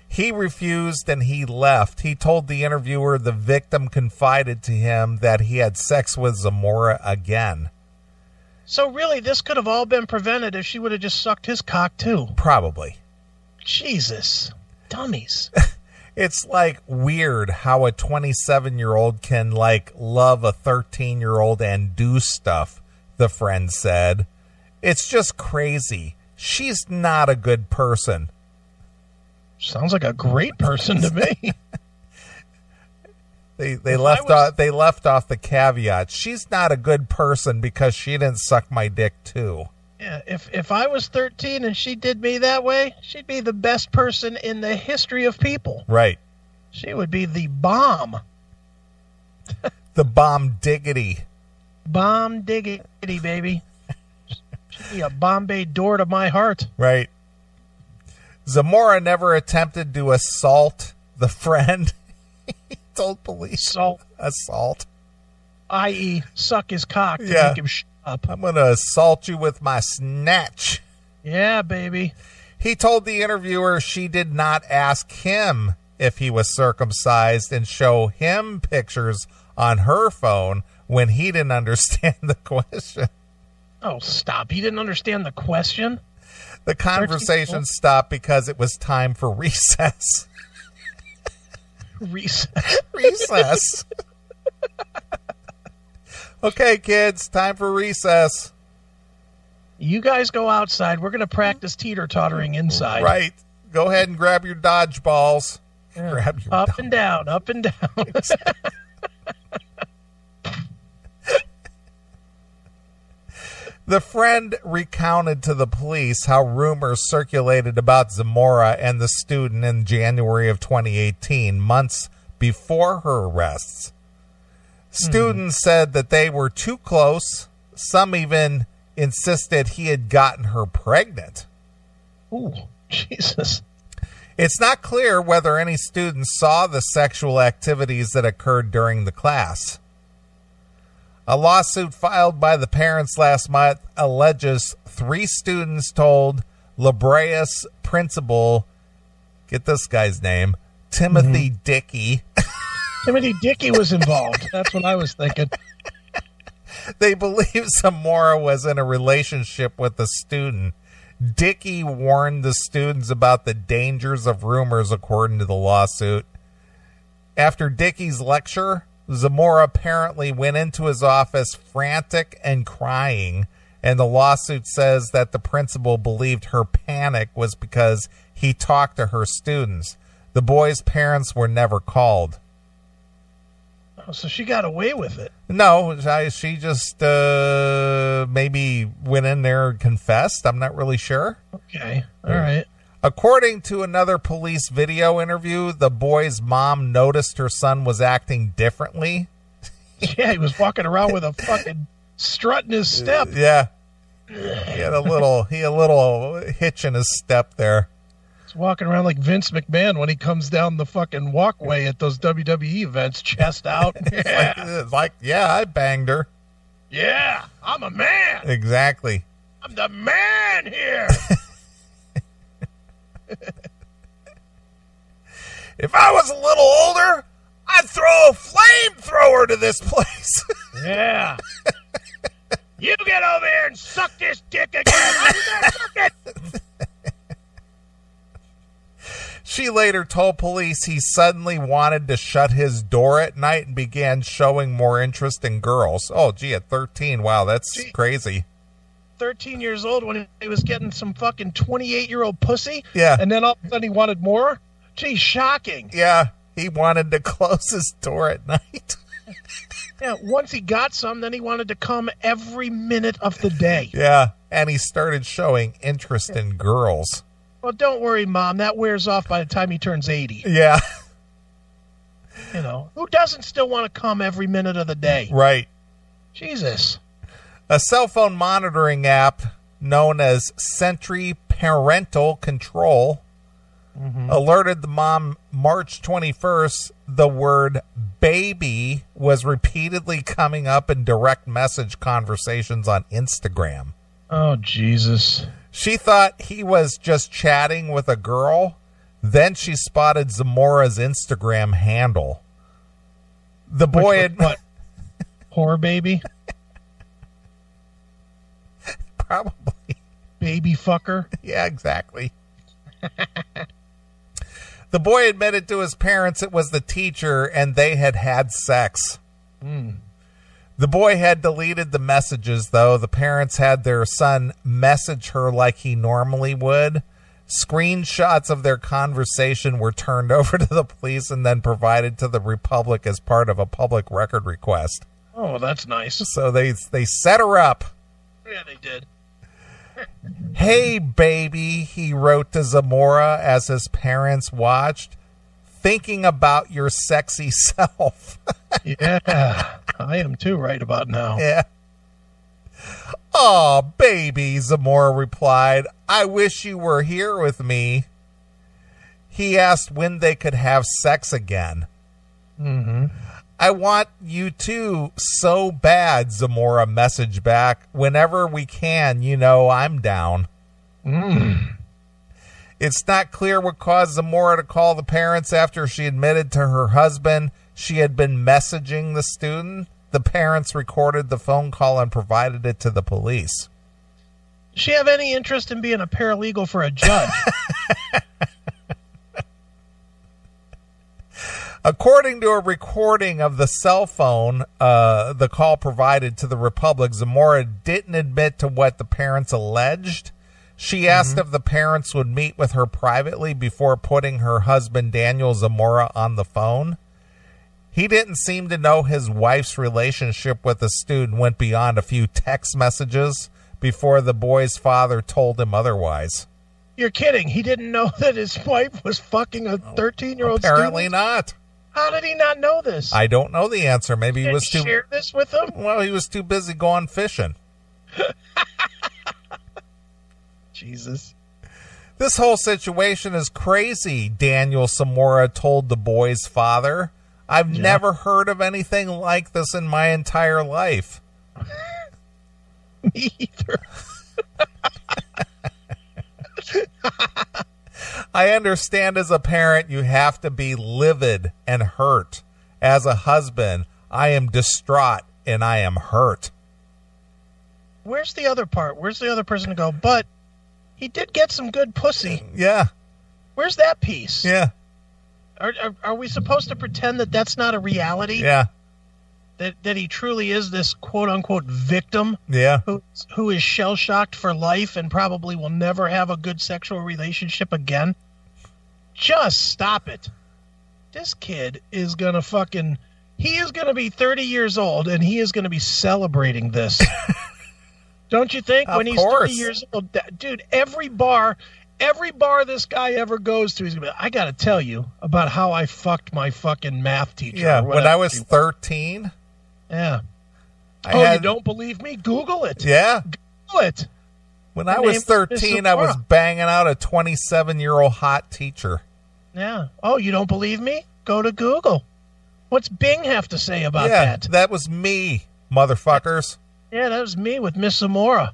Speaker 1: He refused and he left. He told the interviewer the victim confided to him that he had sex with Zamora again.
Speaker 2: So really, this could have all been prevented if she would have just sucked his cock too.
Speaker 1: Probably.
Speaker 2: Jesus. Dummies.
Speaker 1: It's like weird how a 27-year-old can like love a 13-year-old and do stuff, the friend said. It's just crazy. She's not a good person.
Speaker 2: Sounds like a great person to me.
Speaker 1: They left off the caveat. She's not a good person because she didn't suck my dick too.
Speaker 2: Yeah, if I was 13 and she did me that way, she'd be the best person in the history of people.
Speaker 1: Right.
Speaker 2: She would be the bomb.
Speaker 1: The bomb diggity.
Speaker 2: Bomb diggity, baby. She'd be a Bombay door to my heart.
Speaker 1: Right. Zamora never attempted to assault the friend. He told police. Assault.
Speaker 2: I.e., suck his cock to make him shut up.
Speaker 1: I'm going to assault you with my snatch.
Speaker 2: Yeah, baby.
Speaker 1: He told the interviewer she did not ask him if he was circumcised and show him pictures on her phone when he didn't understand the question.
Speaker 2: Oh, stop. He didn't understand the question?
Speaker 1: The conversation stopped because it was time for recess. Recess. Okay, kids, time for recess.
Speaker 2: You guys go outside. We're going to practice teeter-tottering inside.
Speaker 1: Right. Go ahead and grab your dodgeballs.
Speaker 2: Yeah. Grab your up and down, up and down.
Speaker 1: The friend recounted to the police how rumors circulated about Zamora and the student in January of 2018, months before her arrests. Students said that they were too close. Some even insisted he had gotten her pregnant.
Speaker 2: Ooh, Jesus.
Speaker 1: It's not clear whether any students saw the sexual activities that occurred during the class. A lawsuit filed by the parents last month alleges 3 students told La Brea's principal, get this guy's name, Timothy Dickey.
Speaker 2: Timothy Dickey was involved. That's what I was thinking.
Speaker 1: They believe Zamora was in a relationship with the student. Dickey warned the students about the dangers of rumors, according to the lawsuit. After Dickey's lecture, Zamora apparently went into his office frantic and crying, and the lawsuit says that the principal believed her panic was because he talked to her students. The boys' parents were never called.
Speaker 2: Oh, so she got away with it.
Speaker 1: No, she just maybe went in there and confessed. I'm not really sure.
Speaker 2: Okay, all right.
Speaker 1: According to another police video interview, the boy's mom noticed her son was acting differently.
Speaker 2: Yeah, he was walking around with a fucking strut in his step.
Speaker 1: Yeah. He had a little hitch in his step there.
Speaker 2: He's walking around like Vince McMahon when he comes down the fucking walkway at those WWE events, chest out.
Speaker 1: Yeah. Yeah, I banged her.
Speaker 2: Yeah, I'm a man.
Speaker 1: Exactly.
Speaker 2: I'm the man here.
Speaker 1: If I was a little older, I'd throw a flamethrower to this place.
Speaker 2: Yeah. You get over here and suck this dick again. Suck it.
Speaker 1: She later told police he suddenly wanted to shut his door at night and began showing more interest in girls. Oh, gee, at 13. Wow, that's crazy.
Speaker 2: 13 years old when he was getting some fucking 28-year-old pussy.
Speaker 1: Yeah.
Speaker 2: And then all of a sudden he wanted more. Gee, shocking.
Speaker 1: Yeah, he wanted to close his door at night.
Speaker 2: Yeah, once he got some, then he wanted to come every minute of the day.
Speaker 1: Yeah, and he started showing interest in girls.
Speaker 2: Well, don't worry, Mom. That wears off by the time he turns 80.
Speaker 1: Yeah.
Speaker 2: Yeah, who doesn't still want to come every minute of the day?
Speaker 1: Right.
Speaker 2: Jesus.
Speaker 1: A cell phone monitoring app known as Sentry Parental Control alerted the mom March 21st the word baby was repeatedly coming up in direct message conversations on Instagram.
Speaker 2: Oh, Jesus.
Speaker 1: She thought he was just chatting with a girl. Then she spotted Zamora's Instagram handle. The boy had...
Speaker 2: What? Whore baby?
Speaker 1: Probably.
Speaker 2: Baby fucker?
Speaker 1: Yeah, exactly. The boy admitted to his parents it was the teacher and they had had sex. The boy had deleted the messages, though. The parents had their son message her like he normally would. Screenshots of their conversation were turned over to the police and then provided to the Republic as part of a public record request.
Speaker 2: Oh, that's nice.
Speaker 1: So they set her up.
Speaker 2: Yeah, they did.
Speaker 1: Hey, baby, he wrote to Zamora as his parents watched. Thinking about your sexy self.
Speaker 2: Yeah, I am too right about now.
Speaker 1: Yeah. Oh, baby, Zamora replied. I wish you were here with me. He asked when they could have sex again. I want you to so bad, Zamora messaged back. Whenever we can, I'm down. It's not clear what caused Zamora to call the parents after she admitted to her husband she had been messaging the student. The parents recorded the phone call and provided it to the police.
Speaker 2: Does she have any interest in being a paralegal for a judge?
Speaker 1: According to a recording of the cell phone, the call provided to the Republic, Zamora didn't admit to what the parents alleged. She asked if the parents would meet with her privately before putting her husband, Daniel Zamora, on the phone. He didn't seem to know his wife's relationship with the student went beyond a few text messages before the boy's father told him otherwise.
Speaker 2: You're kidding. He didn't know that his wife was fucking a 13-year-old student?
Speaker 1: Apparently not.
Speaker 2: How did he not know this?
Speaker 1: I don't know the answer. Maybe he was too...
Speaker 2: share this with him?
Speaker 1: Well, he was too busy going fishing.
Speaker 2: Jesus.
Speaker 1: This whole situation is crazy, Daniel Zamora told the boy's father. I've never heard of anything like this in my entire life.
Speaker 2: Me either.
Speaker 1: I understand as a parent you have to be livid and hurt. As a husband, I am distraught and I am hurt.
Speaker 2: Where's the other part? Where's the other person to go, but he did get some good pussy.
Speaker 1: Yeah.
Speaker 2: Where's that piece?
Speaker 1: Yeah.
Speaker 2: Are we supposed to pretend that that's not a reality?
Speaker 1: Yeah.
Speaker 2: That he truly is this quote-unquote victim
Speaker 1: Yeah.
Speaker 2: who is shell-shocked for life and probably will never have a good sexual relationship again? Just stop it. This kid is going to he is going to be 30 years old and he is going to be celebrating this. Don't you think?
Speaker 1: Of
Speaker 2: When he's
Speaker 1: course.
Speaker 2: 30 years old, dude, every bar this guy ever goes to, he's going to be, I got to tell you about how I fucked my fucking math teacher.
Speaker 1: Yeah.
Speaker 2: or
Speaker 1: When
Speaker 2: whatever
Speaker 1: I was
Speaker 2: he was.
Speaker 1: 13.
Speaker 2: Yeah.
Speaker 1: You
Speaker 2: don't believe me? Google it.
Speaker 1: Yeah.
Speaker 2: Google it.
Speaker 1: When
Speaker 2: Her
Speaker 1: I
Speaker 2: name
Speaker 1: was
Speaker 2: is
Speaker 1: 13,
Speaker 2: Miss
Speaker 1: I was
Speaker 2: Zamora.
Speaker 1: banging out a 27-year-old hot teacher.
Speaker 2: Yeah. Oh, you don't believe me? Go to Google. What's Bing have to say about
Speaker 1: Yeah,
Speaker 2: that?
Speaker 1: that was me, motherfuckers.
Speaker 2: Yeah, that was me with Miss Zamora.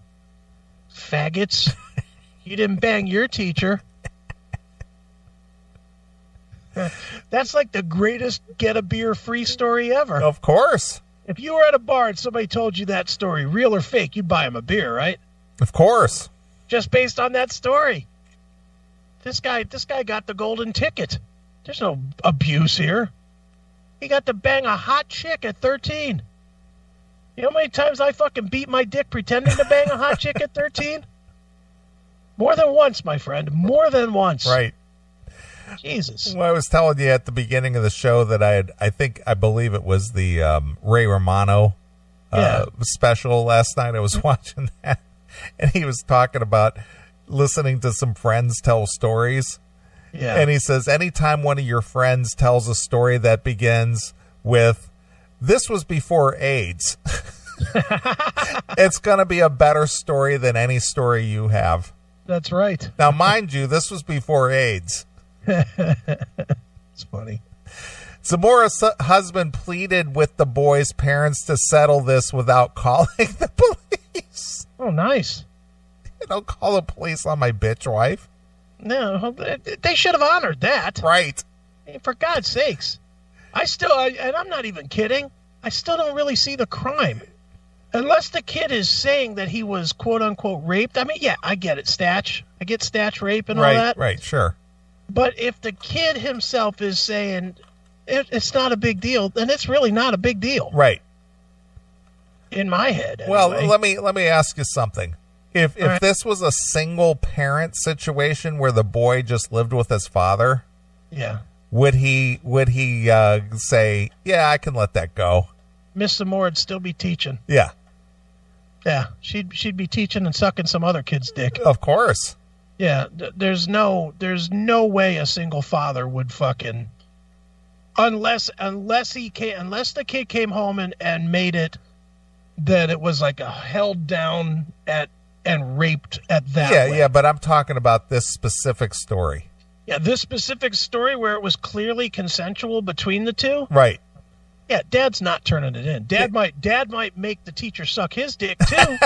Speaker 2: Faggots. You didn't bang your teacher. That's like the greatest get a beer free story ever.
Speaker 1: Of course.
Speaker 2: If you were at a bar and somebody told you that story, real or fake, you'd buy him a beer, right?
Speaker 1: Of course.
Speaker 2: Just based on that story. This guy got the golden ticket. There's no abuse here. He got to bang a hot chick at 13. You know how many times I fucking beat my dick pretending to bang a hot chick at 13? More than once, my friend. More than once.
Speaker 1: Right.
Speaker 2: Jesus.
Speaker 1: Well, I was telling you at the beginning of the show that I believe it was the Ray Romano special last night. I was watching that, and he was talking about listening to some friends tell stories.
Speaker 2: Yeah.
Speaker 1: And he says, anytime one of your friends tells a story that begins with, this was before AIDS, it's going to be a better story than any story you have.
Speaker 2: That's right.
Speaker 1: Now, mind you, this was before AIDS.
Speaker 2: It's funny.
Speaker 1: Zamora's husband pleaded with the boy's parents to settle this without calling the police.
Speaker 2: Oh, nice.
Speaker 1: Don't call the police on my bitch wife.
Speaker 2: No, they should have honored that.
Speaker 1: Right.
Speaker 2: I mean, for God's sakes. And I'm not even kidding, I still don't really see the crime. Unless the kid is saying that he was quote-unquote raped. I mean, yeah, I get it, Statch. I get Statch rape and all that.
Speaker 1: Right, sure.
Speaker 2: But if the kid himself is saying it's not a big deal, then it's really not a big deal.
Speaker 1: Right.
Speaker 2: In my head, anyway.
Speaker 1: Well, let me ask you something. If
Speaker 2: right.
Speaker 1: this was a single parent situation where the boy just lived with his father,
Speaker 2: yeah,
Speaker 1: would he say, yeah, I can let that go?
Speaker 2: Miss Zamora would still be teaching.
Speaker 1: Yeah.
Speaker 2: Yeah, she'd be teaching and sucking some other kid's dick.
Speaker 1: Of course.
Speaker 2: Yeah, there's no way a single father would fucking unless the kid came home and made it that it was like a held down and raped at that way.
Speaker 1: Yeah, but I'm talking about this specific story.
Speaker 2: Yeah, this specific story where it was clearly consensual between the two.
Speaker 1: Right.
Speaker 2: Yeah, Dad's not turning it in. Dad might make the teacher suck his dick too.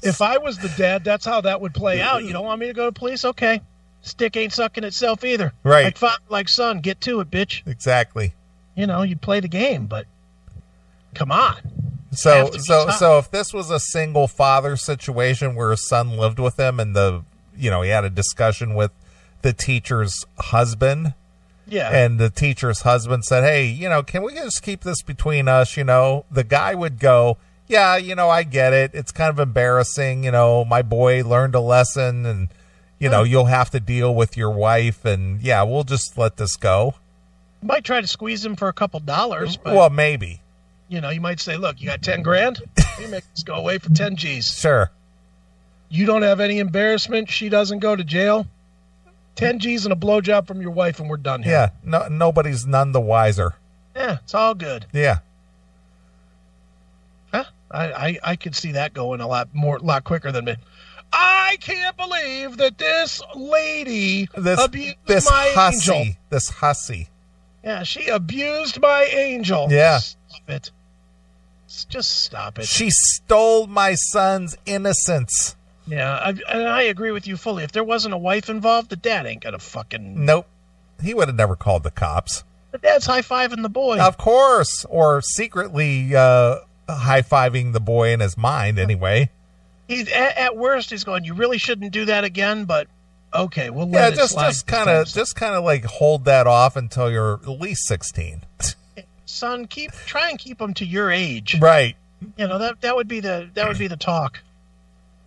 Speaker 2: If I was the dad, that's how that would play out. You don't want me to go to police? Okay. Stick ain't sucking itself either.
Speaker 1: Right.
Speaker 2: Like son, get to it, bitch.
Speaker 1: Exactly.
Speaker 2: You know, you play the game, but come on.
Speaker 1: So if this was a single father situation where his son lived with him and he had a discussion with the teacher's husband.
Speaker 2: Yeah.
Speaker 1: And the teacher's husband said, hey, can we just keep this between us? The guy would go, yeah, I get it. It's kind of embarrassing. My boy learned a lesson and, you'll have to deal with your wife. And, yeah, we'll just let this go.
Speaker 2: Might try to squeeze him for a couple dollars. But,
Speaker 1: well, maybe.
Speaker 2: You might say, look, you got 10 grand? You make this go away for 10 G's.
Speaker 1: Sure.
Speaker 2: You don't have any embarrassment. She doesn't go to jail. 10 G's and a blowjob from your wife and we're done here.
Speaker 1: Yeah, nobody's none the wiser.
Speaker 2: Yeah, it's all good.
Speaker 1: Yeah.
Speaker 2: Huh? I could see that going a lot quicker than me. I can't believe that this lady abused my angel.
Speaker 1: This hussy.
Speaker 2: Yeah, she abused my angel.
Speaker 1: Yeah.
Speaker 2: Stop it. Just stop it.
Speaker 1: She stole my son's innocence.
Speaker 2: Yeah, I agree with you fully. If there wasn't a wife involved, the dad ain't gonna fucking...
Speaker 1: Nope. He would have never called the cops.
Speaker 2: The dad's high-fiving the boy.
Speaker 1: Of course. Or secretly high-fiving the boy in his mind anyway.
Speaker 2: He's at worst, he's going, you really shouldn't do that again, but okay, we'll let it slide.
Speaker 1: Just kind of like hold that off until you're at least 16.
Speaker 2: Son, try and keep them to your age.
Speaker 1: Right.
Speaker 2: That would be the talk.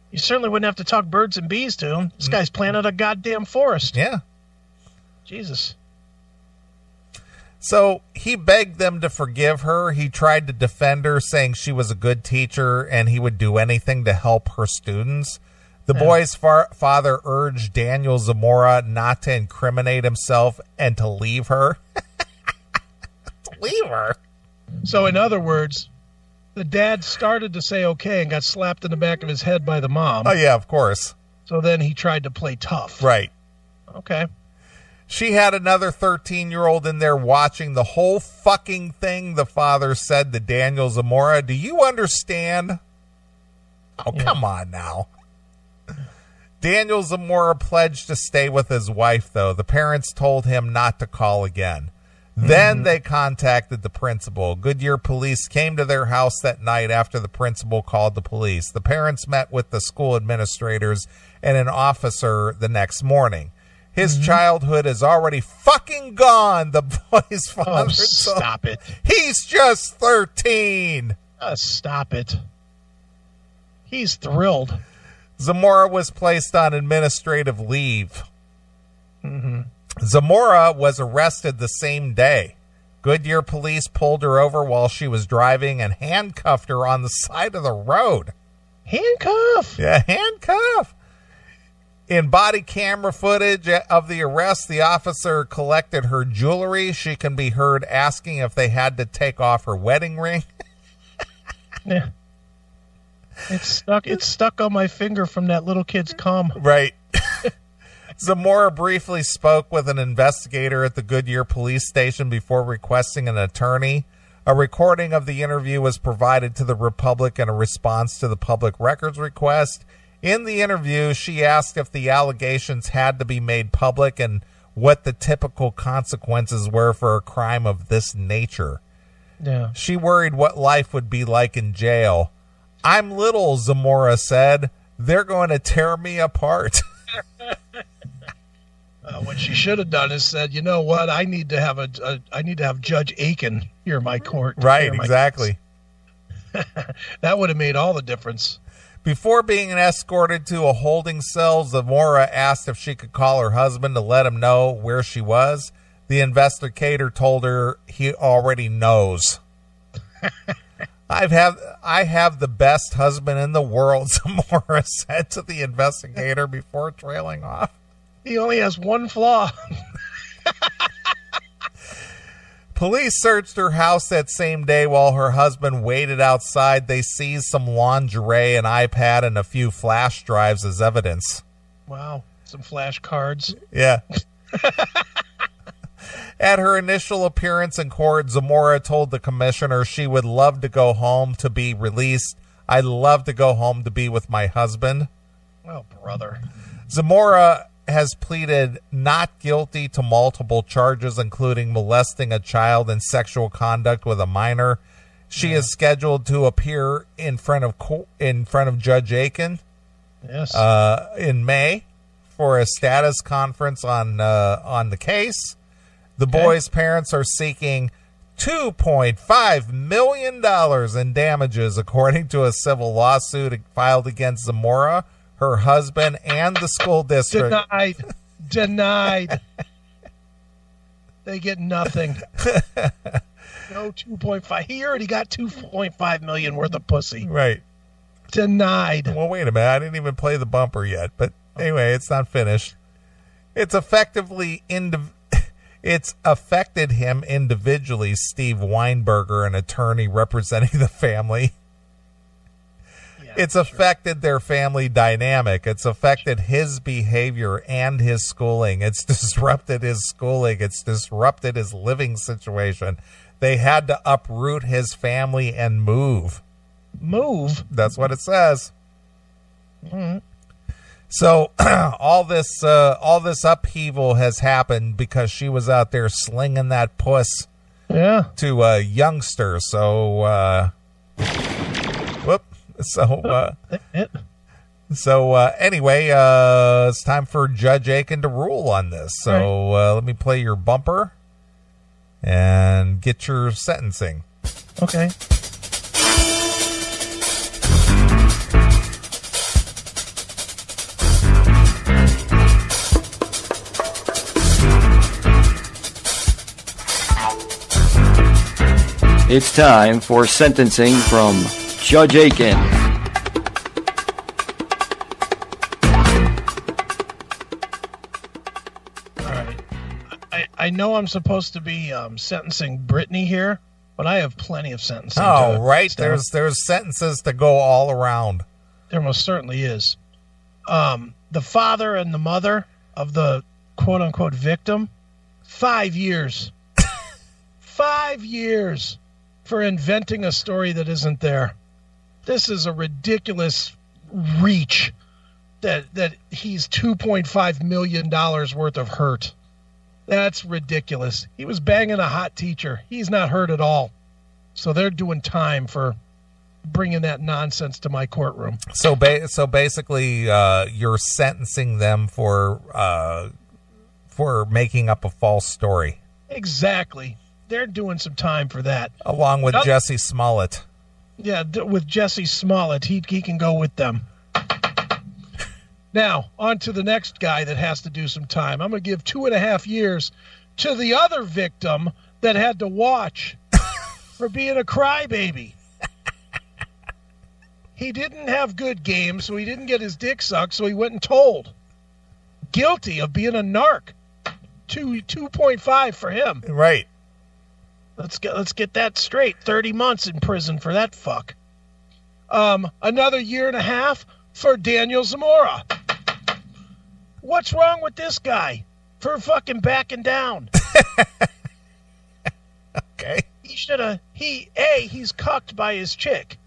Speaker 2: You certainly wouldn't have to talk birds and bees to him. This guy's planted a goddamn forest.
Speaker 1: Yeah.
Speaker 2: Jesus.
Speaker 1: So he begged them to forgive her. He tried to defend her, saying she was a good teacher and he would do anything to help her students. The boy's father urged Daniel Zamora not to incriminate himself and to leave her. Leave her?
Speaker 2: So in other words... The dad started to say okay and got slapped in the back of his head by the mom.
Speaker 1: Oh, yeah, of course.
Speaker 2: So then he tried to play tough.
Speaker 1: Right.
Speaker 2: Okay.
Speaker 1: She had another 13-year-old in there watching the whole fucking thing, the father said to Daniel Zamora. Do you understand? Oh, yeah. Come on now. Daniel Zamora pledged to stay with his wife, though. The parents told him not to call again. Then they contacted the principal. Goodyear police came to their house that night after the principal called the police. The parents met with the school administrators and an officer the next morning. His childhood is already fucking gone, the boy's father told.
Speaker 2: Stop it.
Speaker 1: He's just 13.
Speaker 2: Stop it. He's thrilled.
Speaker 1: Zamora was placed on administrative leave. Zamora was arrested the same day. Goodyear police pulled her over while she was driving and handcuffed her on the side of the road.
Speaker 2: Handcuff?
Speaker 1: Yeah, handcuff. In body camera footage of the arrest, the officer collected her jewelry. She can be heard asking if they had to take off her wedding ring.
Speaker 2: Yeah. It's stuck on my finger from that little kid's cum.
Speaker 1: Right. Zamora briefly spoke with an investigator at the Goodyear police station before requesting an attorney. A recording of the interview was provided to the Republic in a response to the public records request. In the interview, she asked if the allegations had to be made public and what the typical consequences were for a crime of this nature.
Speaker 2: Yeah.
Speaker 1: She worried what life would be like in jail. I'm little, Zamora said. They're going to tear me apart.
Speaker 2: What she should have done is said, you know what? I need to have Judge Akin hear my court.
Speaker 1: Right, exactly.
Speaker 2: That would have made all the difference.
Speaker 1: Before being escorted to a holding cell, Zamora asked if she could call her husband to let him know where she was. The investigator told her he already knows. I have the best husband in the world, Zamora said to the investigator before trailing off.
Speaker 2: He only has one flaw.
Speaker 1: Police searched her house that same day while her husband waited outside. They seized some lingerie, an iPad, and a few flash drives as evidence.
Speaker 2: Wow. Some flash cards.
Speaker 1: Yeah. At her initial appearance in court, Zamora told the commissioner she would love to go home to be released. I'd love to go home to be with my husband.
Speaker 2: Oh, brother.
Speaker 1: Zamora has pleaded not guilty to multiple charges, including molesting a child and sexual conduct with a minor. She is scheduled to appear in front of Judge Akin,
Speaker 2: yes,
Speaker 1: in May for a status conference on the case. The boy's parents are seeking $2.5 million in damages, according to a civil lawsuit filed against Zamora, her husband, and the school district.
Speaker 2: Denied. They get nothing. No 2.5. He already got 2.5 million worth of pussy.
Speaker 1: Right.
Speaker 2: Denied.
Speaker 1: Well, wait a minute. I didn't even play the bumper yet. But anyway, it's not finished. It's affected him individually, Steve Weinberger, an attorney representing the family. It's affected their family dynamic. It's affected his behavior and his schooling. It's disrupted his schooling. It's disrupted his living situation. They had to uproot his family and move.
Speaker 2: Move?
Speaker 1: That's what it says.
Speaker 2: Mm-hmm.
Speaker 1: So all this upheaval has happened because she was out there slinging that puss to a youngster. So, anyway, it's time for Judge Akin to rule on this. So let me play your bumper and get your sentencing.
Speaker 2: Okay.
Speaker 3: It's time for sentencing from Judge Akin.
Speaker 2: All right. I know I'm supposed to be sentencing Brittany here, but I have plenty of sentencing.
Speaker 1: Oh, right. There's sentences to go all around.
Speaker 2: There most certainly is. The father and the mother of the quote-unquote victim, 5 years. 5 years for inventing a story that isn't there. This is a ridiculous reach that he's $2.5 million worth of hurt. That's ridiculous. He was banging a hot teacher. He's not hurt at all. So they're doing time for bringing that nonsense to my courtroom.
Speaker 1: So basically, you're sentencing them for making up a false story.
Speaker 2: Exactly. They're doing some time for that.
Speaker 1: Along with Jesse Smollett.
Speaker 2: Yeah, with Jesse Smollett, he can go with them. Now, on to the next guy that has to do some time. I'm going to give 2.5 years to the other victim that had to watch for being a crybaby. He didn't have good games, so he didn't get his dick sucked, so he went and told. guilty of being a narc. 2.5 for him.
Speaker 1: Right.
Speaker 2: Let's get that straight. 30 months in prison for that fuck. Another year and a half for Daniel Zamora. What's wrong with this guy for fucking backing down?
Speaker 1: Okay.
Speaker 2: He should have. He's cucked by his chick.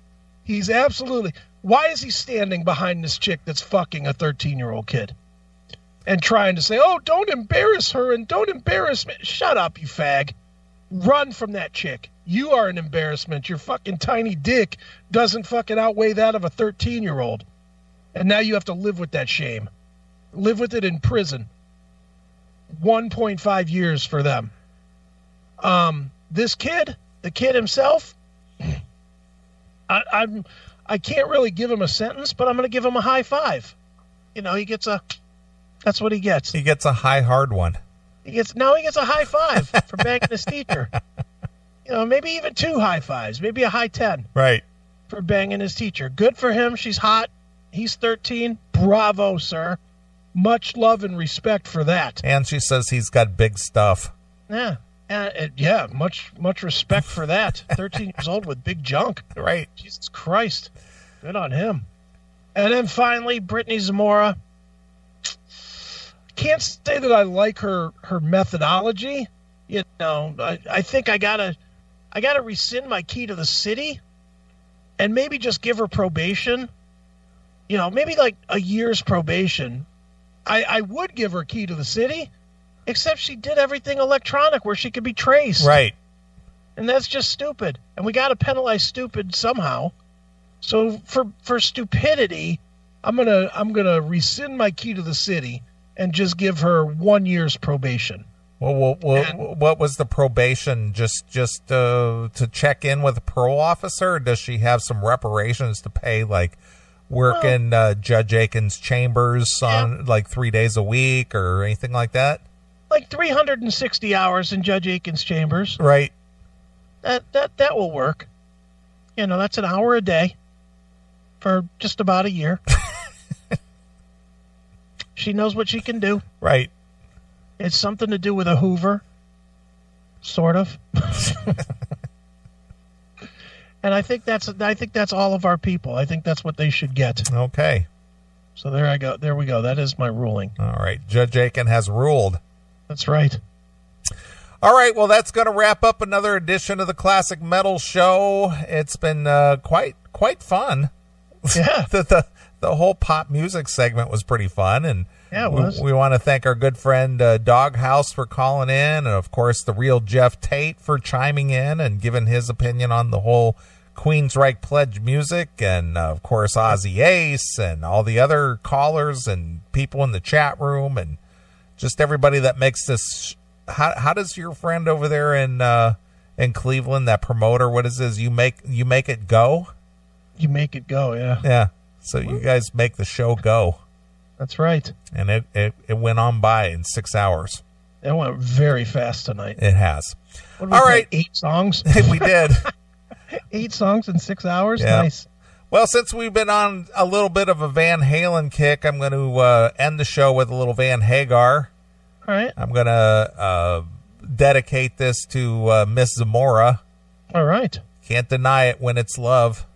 Speaker 2: He's absolutely. Why is he standing behind this chick that's fucking a 13-year-old kid? And trying to say, oh, don't embarrass her and don't embarrass me. Shut up, you fag. Run from that chick. You are an embarrassment. Your fucking tiny dick doesn't fucking outweigh that of a 13-year-old. And now you have to live with that shame. Live with it in prison. 1.5 years for them. This kid, the kid himself, I can't really give him a sentence, but I'm going to give him a high five. You know, that's what he gets.
Speaker 1: He gets a high hard one.
Speaker 2: He gets a high five for banging his teacher. You know, maybe even 2 high fives, maybe a high 10.
Speaker 1: Right.
Speaker 2: For banging his teacher. Good for him. She's hot. He's 13. Bravo, sir. Much love and respect for that.
Speaker 1: And she says he's got big stuff.
Speaker 2: Yeah. Yeah, much respect for that. 13 years old with big junk.
Speaker 1: Right.
Speaker 2: Jesus Christ. Good on him. And then finally, Brittany Zamora. Can't say that I like her methodology. You know, I think I gotta rescind my key to the city and maybe just give her probation. You know, maybe like a year's probation. I would give her key to the city, except she did everything electronic where she could be traced.
Speaker 1: Right.
Speaker 2: And that's just stupid. And we gotta penalize stupid somehow. So for stupidity, I'm gonna rescind my key to the city and just give her 1 year's probation.
Speaker 1: Well, what was the probation? Just to check in with a parole officer? Or does she have some reparations to pay, like work in Judge Akin's chambers on like 3 days a week or anything like that?
Speaker 2: Like 360 hours in Judge Akin's chambers.
Speaker 1: Right.
Speaker 2: That will work. You know, that's an hour a day for just about a year. She knows what she can do. Right. It's something to do with a Hoover, sort of. And I think that's all of our people. I think that's what they should get.
Speaker 1: Okay.
Speaker 2: So there I go. There we go. That is my ruling.
Speaker 1: All right. Judge Akin has ruled.
Speaker 2: That's right.
Speaker 1: All right. Well, that's going to wrap up another edition of the Classic Metal Show. It's been quite fun.
Speaker 2: Yeah.
Speaker 1: The whole pop music segment was pretty fun, and
Speaker 2: yeah, it was.
Speaker 1: We want to thank our good friend Doghouse for calling in, and of course the real Jeff Tate for chiming in and giving his opinion on the whole Queensryche Pledge music, and of course Ozzy Ace and all the other callers and people in the chat room, and just everybody that makes this. How does your friend over there in Cleveland, that promoter, what is this? You make it go.
Speaker 2: You make it go, yeah.
Speaker 1: Yeah. So you guys make the show go.
Speaker 2: That's right.
Speaker 1: And it went on by in 6 hours.
Speaker 2: It went very fast tonight.
Speaker 1: It has.
Speaker 2: All right. 8 songs?
Speaker 1: We did.
Speaker 2: 8 songs in 6 hours?
Speaker 1: Yeah.
Speaker 2: Nice.
Speaker 1: Well, since we've been on a little bit of a Van Halen kick, I'm going to end the show with a little Van Hagar.
Speaker 2: All right.
Speaker 1: I'm going to dedicate this to Miss Zamora.
Speaker 2: All right.
Speaker 1: Can't deny it when it's love.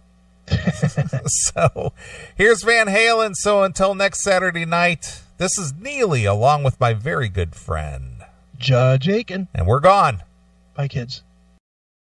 Speaker 1: So here's Van Halen. So until next Saturday night, this is Neely along with my very good friend
Speaker 2: Judge Akin,
Speaker 1: and we're gone.
Speaker 2: Bye, kids.